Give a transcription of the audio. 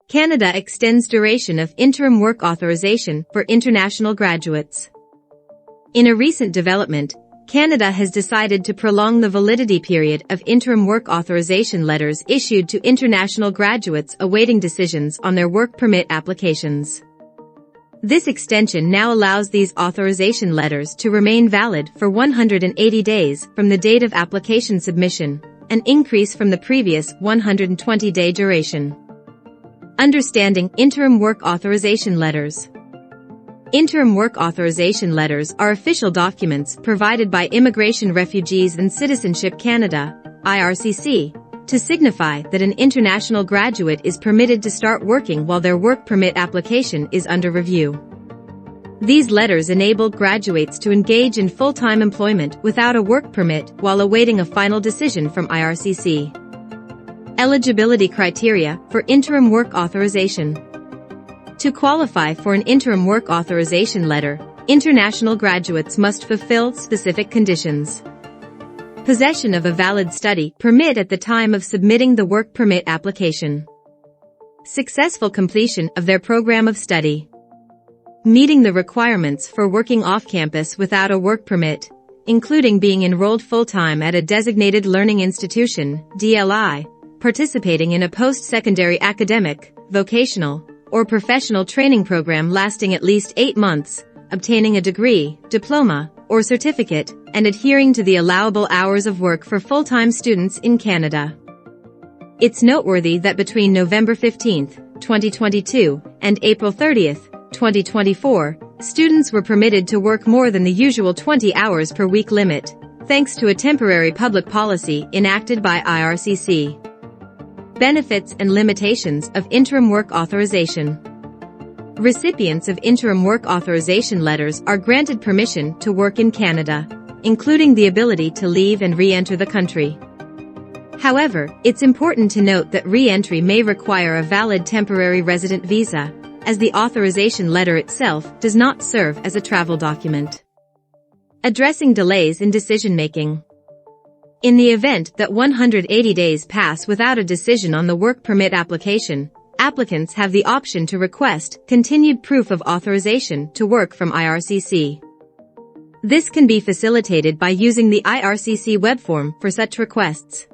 Canada extends duration of interim work authorization for international graduates. In a recent development, Canada has decided to prolong the validity period of interim work authorization letters issued to international graduates awaiting decisions on their work permit applications. This extension now allows these authorization letters to remain valid for 180 days from the date of application submission, an increase from the previous 120-day duration. Understanding interim work authorization letters. Interim work authorization letters are official documents provided by Immigration, Refugees and Citizenship Canada, IRCC, to signify that an international graduate is permitted to start working while their work permit application is under review. These letters enable graduates to engage in full-time employment without a work permit while awaiting a final decision from IRCC. Eligibility criteria for interim work authorization. To qualify for an interim work authorization letter, international graduates must fulfill specific conditions. Possession of a valid study permit at the time of submitting the work permit application. Successful completion of their program of study. Meeting the requirements for working off-campus without a work permit, including being enrolled full-time at a designated learning institution, DLI, participating in a post-secondary academic, vocational, or professional training program lasting at least 8 months, obtaining a degree, diploma, or certificate, and adhering to the allowable hours of work for full-time students in Canada. It's noteworthy that between November 15, 2022, and April 30, 2024, students were permitted to work more than the usual 20 hours per week limit, thanks to a temporary public policy enacted by IRCC. Benefits and limitations of interim work authorization. Recipients of interim work authorization letters are granted permission to work in Canada, including the ability to leave and re-enter the country. However, it's important to note that re-entry may require a valid temporary resident visa, as the authorization letter itself does not serve as a travel document. Addressing delays in decision-making. In the event that 180 days pass without a decision on the work permit application, applicants have the option to request continued proof of authorization to work from IRCC. This can be facilitated by using the IRCC web form for such requests.